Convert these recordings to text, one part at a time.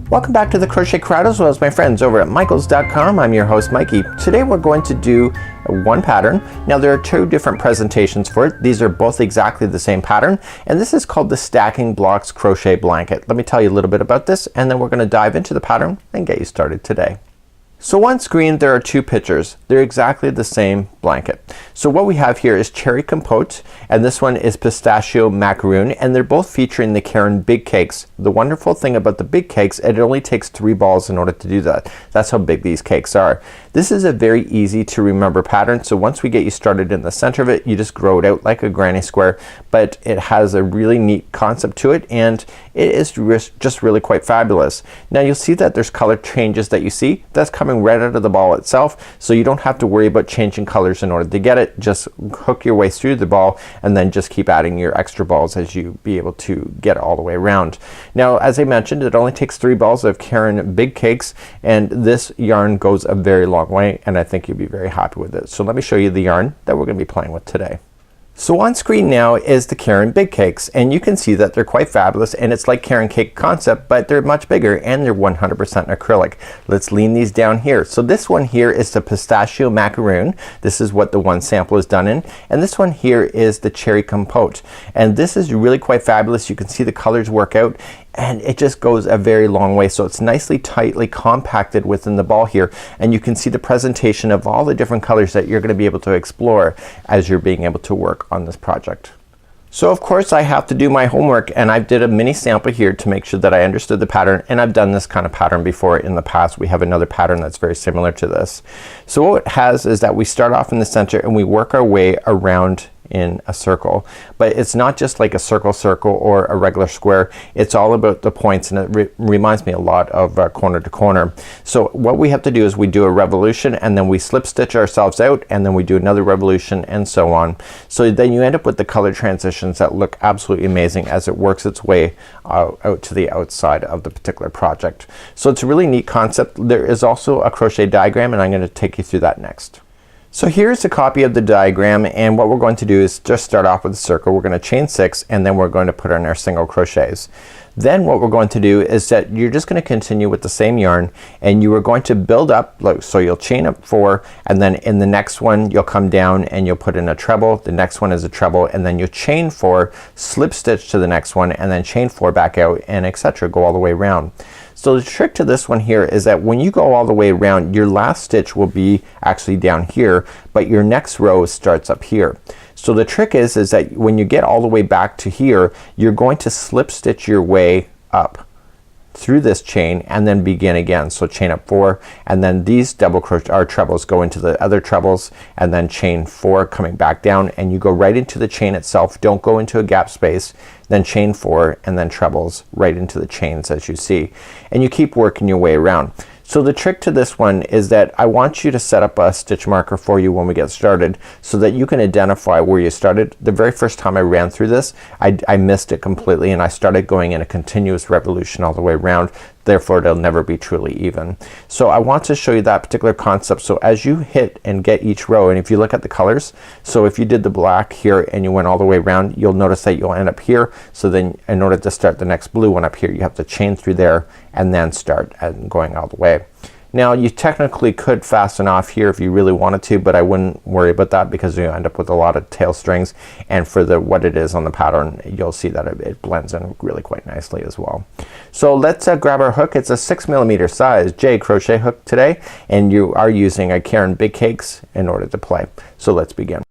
Welcome back to the Crochet Crowd as well as my friends over at michaels.com. I'm your host Mikey. Today we're going to do one pattern. Now there are two different presentations for it. These are both exactly the same pattern, and this is called the Stacking Blocks Crochet Blanket. Let me tell you a little bit about this and then we're going to dive into the pattern and get you started today. So on screen there are two pictures. They're exactly the same blanket. So what we have here is Cherry Compote and this one is Pistachio Macaroon, and they're both featuring the Caron Big Cakes. The wonderful thing about the big cakes, it only takes 3 balls in order to do that. That's how big these cakes are. This is a very easy to remember pattern, so once we get you started in the center of it, you just grow it out like a granny square, but it has a really neat concept to it and it is just really quite fabulous. Now you'll see that there's color changes that you see. That's coming right out of the ball itself, so you don't have to worry about changing colors in order to get it. Just hook your way through the ball and then just keep adding your extra balls as you be able to get all the way around. Now as I mentioned, it only takes 3 balls of Caron Big Cakes, and this yarn goes a very long way and I think you'll be very happy with it. So let me show you the yarn that we're gonna be playing with today. So on screen now is the Caron Big Cakes, and you can see that they're quite fabulous, and it's like Caron Cake concept, but they're much bigger and they're 100% acrylic. Let's lean these down here. So this one here is the Pistachio Macaroon. This is what the one sample is done in, and this one here is the Cherry Compote, and this is really quite fabulous. You can see the colors work out and it just goes a very long way. So it's nicely tightly compacted within the ball here, and you can see the presentation of all the different colors that you're gonna be able to explore as you're being able to work on this project. So of course I have to do my homework, and I did a mini sample here to make sure that I understood the pattern, and I've done this kind of pattern before in the past. We have another pattern that's very similar to this. So what it has is that we start off in the center and we work our way around in a circle, but it's not just like a circle or a regular square. It's all about the points, and it reminds me a lot of corner to corner. So what we have to do is we do a revolution and then we slip stitch ourselves out, and then we do another revolution and so on. So then you end up with the color transitions that look absolutely amazing as it works its way out to the outside of the particular project. So it's a really neat concept. There is also a crochet diagram, and I'm going to take you through that next. So here's a copy of the diagram, and what we're going to do is just start off with a circle. We're gonna chain 6 and then we're going to put in our single crochets. Then what we're going to do is that you're just gonna continue with the same yarn, and you are going to build up, like so you'll chain up 4, and then in the next one you'll come down and you'll put in a treble. The next one is a treble, and then you'll chain 4, slip stitch to the next one, and then chain 4 back out, and etc. Go all the way around. So the trick to this one here is that when you go all the way around, your last stitch will be actually down here, but your next row starts up here. So the trick is that when you get all the way back to here, you're going to slip stitch your way up through this chain and then begin again. So chain up 4, and then these double crochet or trebles go into the other trebles, and then chain 4 coming back down, and you go right into the chain itself. Don't go into a gap space. Then chain 4 and then trebles right into the chains as you see, and you keep working your way around. So the trick to this one is that I want you to set up a stitch marker for you when we get started, so that you can identify where you started. The very first time I ran through this, I missed it completely, and I started going in a continuous revolution all the way around. Therefore it'll never be truly even. So I want to show you that particular concept. So as you hit and get each row, and if you look at the colors, so if you did the black here and you went all the way around, you'll notice that you'll end up here. So then in order to start the next blue one up here, you have to chain through there and then start and going all the way. Now you technically could fasten off here if you really wanted to, but I wouldn't worry about that because you end up with a lot of tail strings, and for the what it is on the pattern, you'll see that it blends in really quite nicely as well. So let's grab our hook. It's a 6mm size J crochet hook today, and you are using a Caron Big Cakes in order to play. So let's begin.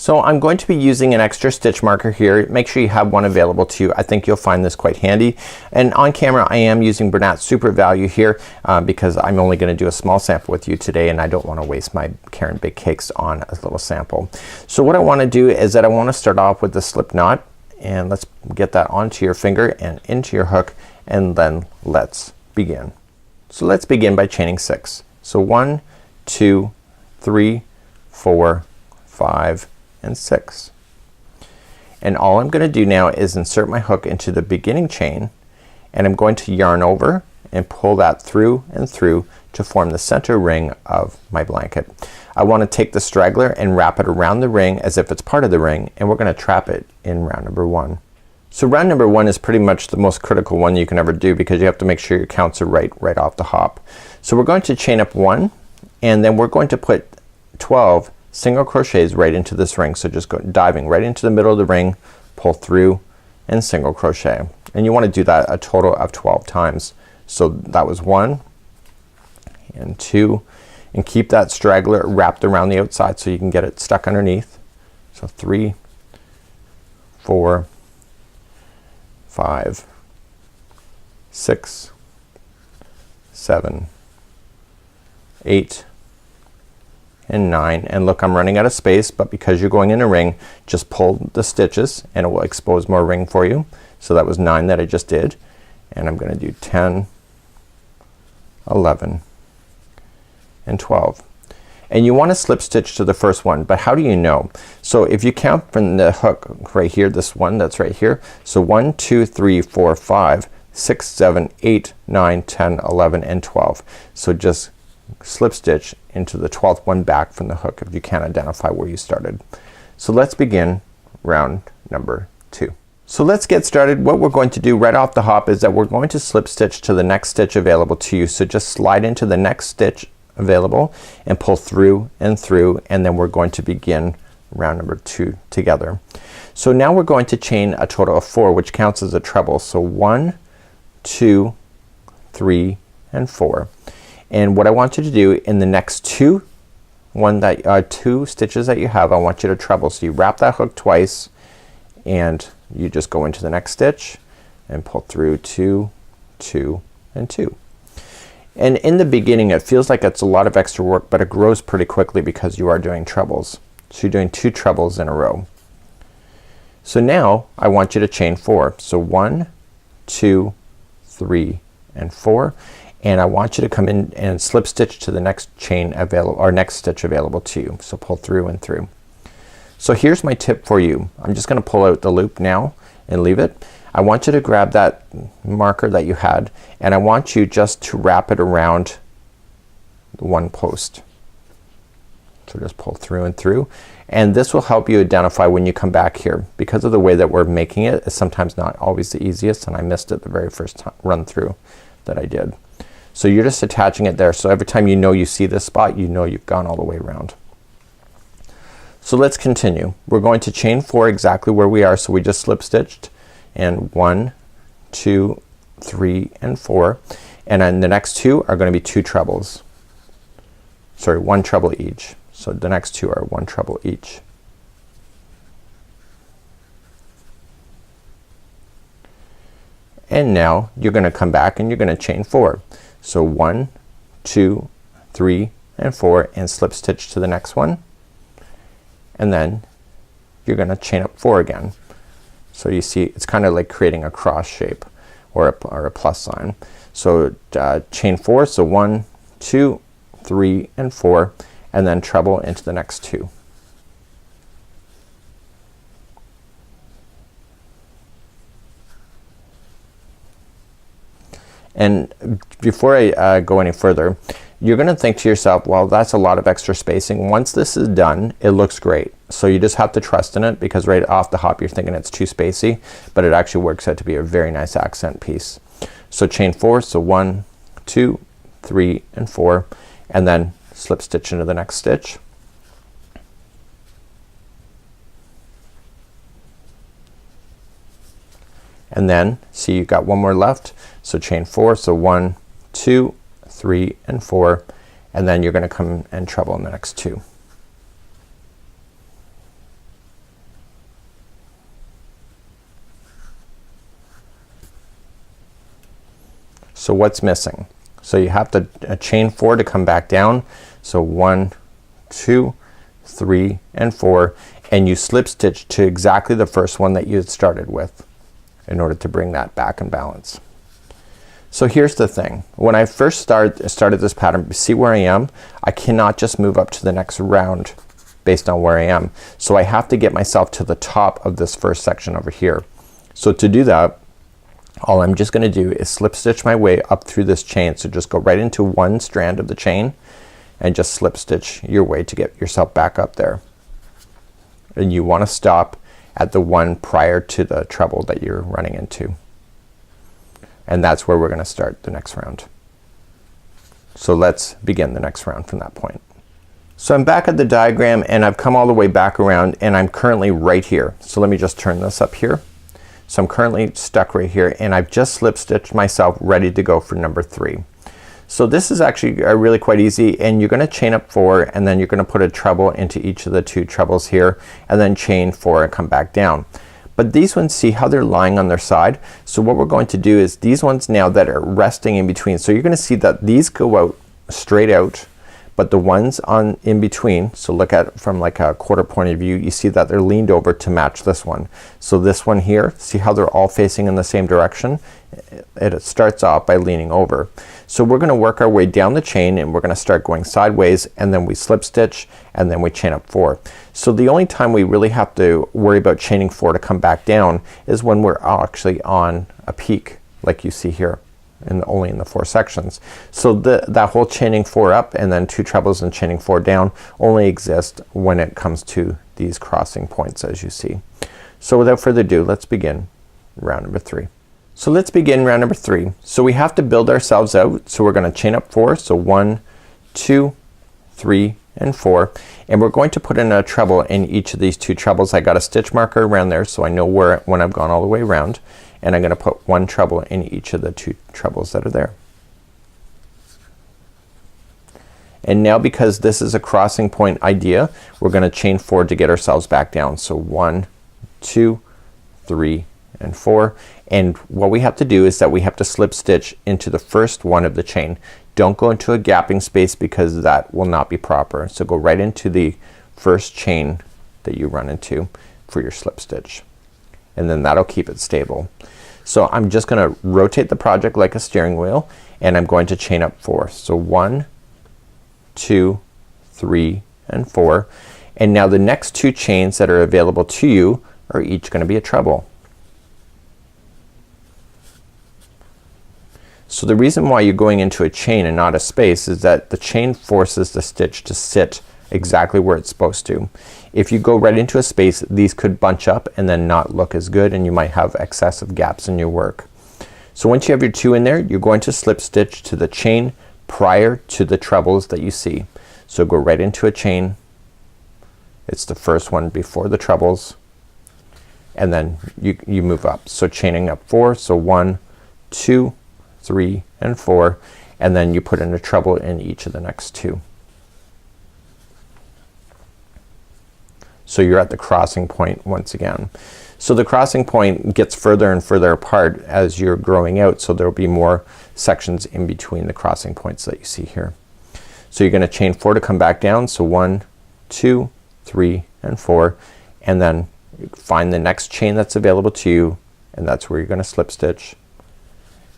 So I'm going to be using an extra stitch marker here. Make sure you have one available to you. I think you'll find this quite handy. And on camera I am using Bernat Super Value here because I'm only gonna do a small sample with you today, and I don't want to waste my Caron Big Cakes on a little sample. So what I want to do is that I want to start off with the slip knot, and let's get that onto your finger and into your hook, and then let's begin. So let's begin by chaining 6. So 1, 2, 3, 4, 5, and 6. And all I'm gonna do now is insert my hook into the beginning chain, and I'm going to yarn over and pull that through and through to form the center ring of my blanket. I want to take the straggler and wrap it around the ring as if it's part of the ring, and we're gonna trap it in round number 1. So round number 1 is pretty much the most critical one you can ever do because you have to make sure your counts are right off the hop. So we're going to chain up 1 and then we're going to put 12 single crochets right into this ring. So just go diving right into the middle of the ring, pull through and single crochet. And you want to do that a total of 12 times. So that was 1 and 2 and keep that straggler wrapped around the outside so you can get it stuck underneath. So 3, 4, 5, 6, 7, 8 and 9. And look, I'm running out of space, but because you're going in a ring, just pull the stitches and it will expose more ring for you. So that was 9 that I just did, and I'm gonna do 10, 11 and 12. And you want to slip stitch to the first one, but how do you know? So if you count from the hook right here, this one that's right here, so 1, 2, 3, 4, 5, 6, 7, 8, 9, 10, 11 and 12. So just slip stitch into the 12th one back from the hook if you can't identify where you started. So let's begin round number 2. So let's get started. What we're going to do right off the hop is that we're going to slip stitch to the next stitch available to you. So just slide into the next stitch available and pull through, and then we're going to begin round number 2 together. So now we're going to chain a total of 4, which counts as a treble. So 1, 2, 3 and 4. And what I want you to do in the next two stitches that you have, I want you to treble. So you wrap that hook twice and you just go into the next stitch and pull through 2, 2 and 2. And in the beginning it feels like it's a lot of extra work, but it grows pretty quickly because you are doing trebles. So you're doing 2 trebles in a row. So now I want you to chain 4. So 1, 2, 3 and 4, and I want you to come in and slip stitch to the next chain available, or next stitch available to you. So pull through and through. So here's my tip for you. I'm just gonna pull out the loop now and leave it. I want you to grab that marker that you had and I want you just to wrap it around the one post. So just pull through and through, and this will help you identify when you come back here. Because of the way that we're making it, it's sometimes not always the easiest, and I missed it the very first time run through that I did. So you're just attaching it there, so every time you know you see this spot, you know you've gone all the way around. So let's continue. We're going to chain 4 exactly where we are, so we just slip stitched, and 1, 2, 3 and 4, and then the next 2 are going to be 2 trebles. Sorry, 1 treble each. So the next 2 are 1 treble each. And now you're gonna come back and you're gonna chain 4. So 1, 2, 3 and 4 and slip stitch to the next one, and then you're gonna chain up 4 again. So you see it's kind of like creating a cross shape or a plus sign. So chain 4, so 1, 2, 3 and 4, and then treble into the next 2. And before I go any further, you're gonna think to yourself, well, that's a lot of extra spacing. Once this is done, it looks great. So you just have to trust in it, because right off the hop you're thinking it's too spacey, but it actually works out to be a very nice accent piece. So chain 4, so 1, 2, 3 and 4, and then slip stitch into the next stitch. And then see you've got one more left, so chain 4, so 1, 2, 3 and 4, and then you're gonna come and treble in the next 2. So what's missing? So you have to chain 4 to come back down. So 1, 2, 3 and 4, and you slip stitch to exactly the first one that you had started with in order to bring that back in balance. So here's the thing. When I first started this pattern, see where I am? I cannot just move up to the next round based on where I am. So I have to get myself to the top of this first section over here. So to do that, all I'm just gonna do is slip stitch my way up through this chain. So just go right into one strand of the chain and just slip stitch your way to get yourself back up there. And you wanna stop at the one prior to the treble that you're running into, and that's where we're gonna start the next round. So let's begin the next round from that point. So I'm back at the diagram and I've come all the way back around and I'm currently right here. So let me just turn this up here. So I'm currently stuck right here and I've just slip stitched myself ready to go for number 3. So this is actually really quite easy, and you're gonna chain up 4 and then you're gonna put a treble into each of the 2 trebles here and then chain 4 and come back down. But these ones, see how they're lying on their side? So what we're going to do is these ones now that are resting in between, so you're gonna see that these go out straight out, but the ones on in between, so look at it from like a quarter point of view, you see that they're leaned over to match this one. So this one here, see how they're all facing in the same direction? It starts off by leaning over. So we're gonna work our way down the chain and we're gonna start going sideways, and then we slip stitch and then we chain up 4. So the only time we really have to worry about chaining 4 to come back down is when we're actually on a peak, like you see here. And only in the 4 sections. So that whole chaining 4 up and then 2 trebles and chaining 4 down only exist when it comes to these crossing points, as you see. So without further ado, let's begin round number 3. So let's begin round number 3. So we have to build ourselves out. So we're gonna chain up 4. So 1, 2, 3 and 4, and we're going to put in a treble in each of these 2 trebles. I got a stitch marker around there so I know where when I've gone all the way around, and I'm gonna put 1 treble in each of the 2 trebles that are there. And now because this is a crossing point idea, we're gonna chain 4 to get ourselves back down. So 1, 2, 3 and 4, and what we have to do is that we have to slip stitch into the first one of the chain. Don't go into a gapping space because that will not be proper. So go right into the first chain that you run into for your slip stitch, and then that'll keep it stable. So I'm just gonna rotate the project like a steering wheel, and I'm going to chain up 4. So 1, 2, 3 and 4, and now the next 2 chains that are available to you are each gonna be a treble. So the reason why you're going into a chain and not a space is that the chain forces the stitch to sit exactly where it's supposed to. If you go right into a space, these could bunch up and then not look as good, and you might have excessive gaps in your work. So once you have your 2 in there, you're going to slip stitch to the chain prior to the trebles that you see. So go right into a chain. It's the first one before the trebles, and then you move up. So chaining up 4, so 1, 2, 3 and 4, and then you put in a treble in each of the next 2. So you're at the crossing point once again. So the crossing point gets further and further apart as you're growing out, so there'll be more sections in between the crossing points that you see here. So you're gonna chain 4 to come back down. So 1, 2, 3 and 4, and then find the next chain that's available to you, and that's where you're gonna slip stitch,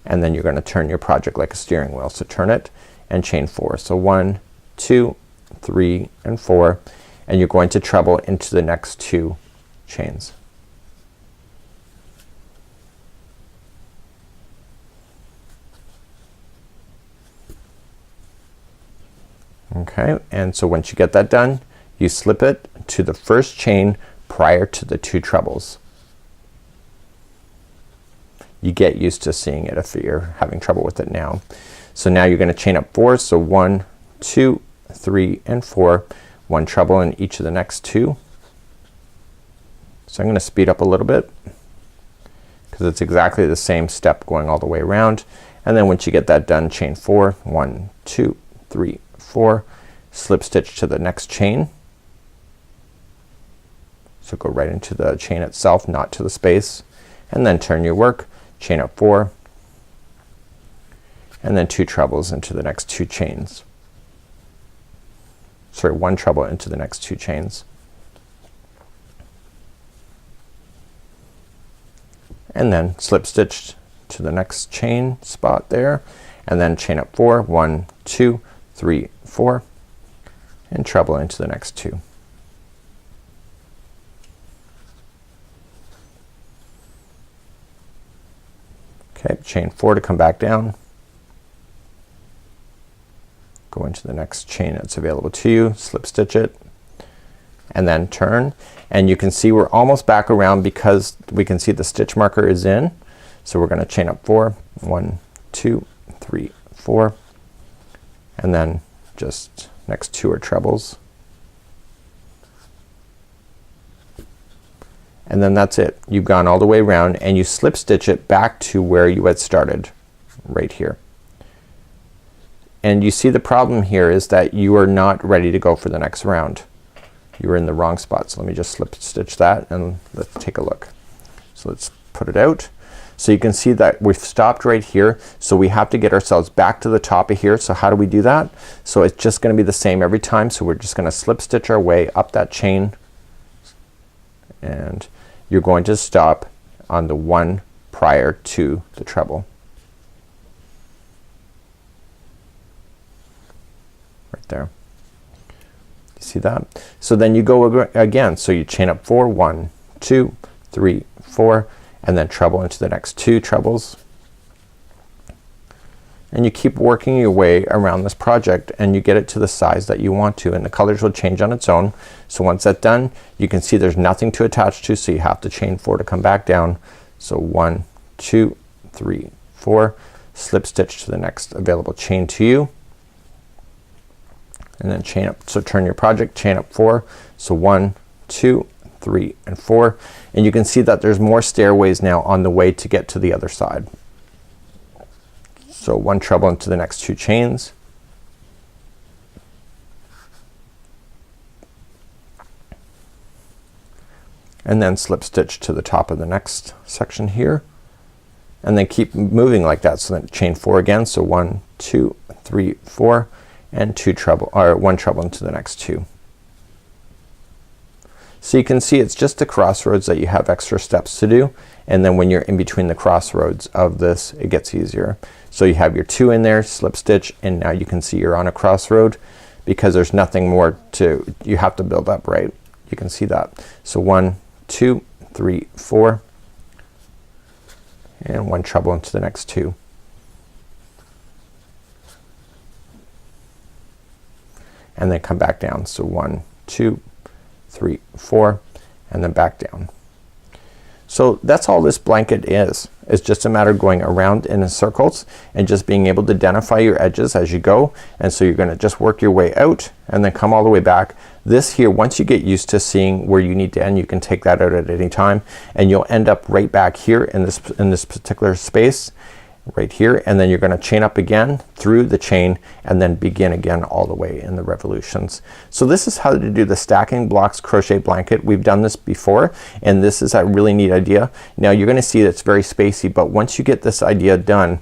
and then you're gonna turn your project like a steering wheel. So turn it and chain 4. So 1, 2, 3 and 4, and you're going to treble into the next 2 chains. Okay, and so once you get that done, you slip it to the first chain prior to the 2 trebles. You get used to seeing it if you're having trouble with it now. So now you're gonna chain up 4. So 1, 2, 3 and 4, 1 treble in each of the next 2. So I'm gonna speed up a little bit because it's exactly the same step going all the way around. And then once you get that done, chain 4, 1, 2, 3, 4, slip stitch to the next chain. So go right into the chain itself, not to the space, and then turn your work, chain up 4, and then 2 trebles into the next 2 chains. Sorry, 1 treble into the next 2 chains. And then slip stitch to the next chain spot there, and then chain up 4, 1, 2, 3, 4, and treble into the next 2. Okay, chain 4 to come back down. Go into the next chain that's available to you, slip stitch it, and then turn, and you can see we're almost back around because we can see the stitch marker is in. So we're gonna chain up 4, 1, 2, 3, 4, and then just next 2 are trebles, and then that's it. You've gone all the way around and you slip stitch it back to where you had started, right here. And you see the problem here is that you are not ready to go for the next round. You were in the wrong spot. So let me just slip stitch that and let's take a look. So let's put it out. So you can see that we've stopped right here, so we have to get ourselves back to the top of here. So how do we do that? So it's just gonna be the same every time. So we're just gonna slip stitch our way up that chain, and you're going to stop on the one prior to the treble. Right there. You see that? So then you go again. So you chain up 4, 1, 2, 3, 4, and then treble into the next 2 trebles. And you keep working your way around this project and you get it to the size that you want to, and the colors will change on its own. So once that's done, you can see there's nothing to attach to, so you have to chain 4 to come back down. So 1, 2, 3, 4, slip stitch to the next available chain to you, and then chain up. So turn your project, chain up 4. So 1, 2, 3, and 4, and you can see that there's more stairways now on the way to get to the other side. So 1 treble into the next 2 chains, and then slip stitch to the top of the next section here, and then keep moving like that. So then chain 4 again. So 1, 2, 3, 4, and 2 treble, or 1 treble into the next 2. So you can see it's just the crossroads that you have extra steps to do, and then when you're in between the crossroads of this, it gets easier. So you have your 2 in there, slip stitch, and now you can see you're on a crossroad because there's nothing more to, you have to build up, right? You can see that. So 1, 2, 3, 4, and 1 treble into the next 2. And then come back down. So 1, 2, 3, 4, and then back down. So that's all this blanket is. It's just a matter of going around in circles and just being able to identify your edges as you go. And so you're gonna just work your way out and then come all the way back. This here, once you get used to seeing where you need to end, you can take that out at any time, and you'll end up right back here in this particular space right here, and then you're gonna chain up again through the chain and then begin again all the way in the revolutions. So this is how to do the stacking blocks crochet blanket. We've done this before, and this is a really neat idea. Now you're gonna see it's very spacey, but once you get this idea done,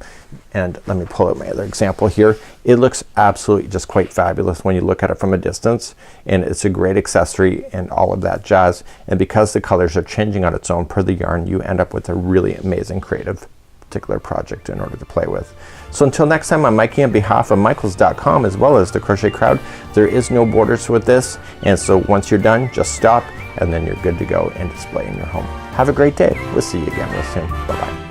and let me pull out my other example here, it looks absolutely just quite fabulous when you look at it from a distance, and it's a great accessory and all of that jazz. And because the colors are changing on its own per the yarn, you end up with a really amazing creative particular project in order to play with. So until next time, I'm Mikey on behalf of Michaels.com as well as the Crochet Crowd. There is no borders with this, and so once you're done, just stop and then you're good to go and display in your home. Have a great day. We'll see you again real soon. Bye bye.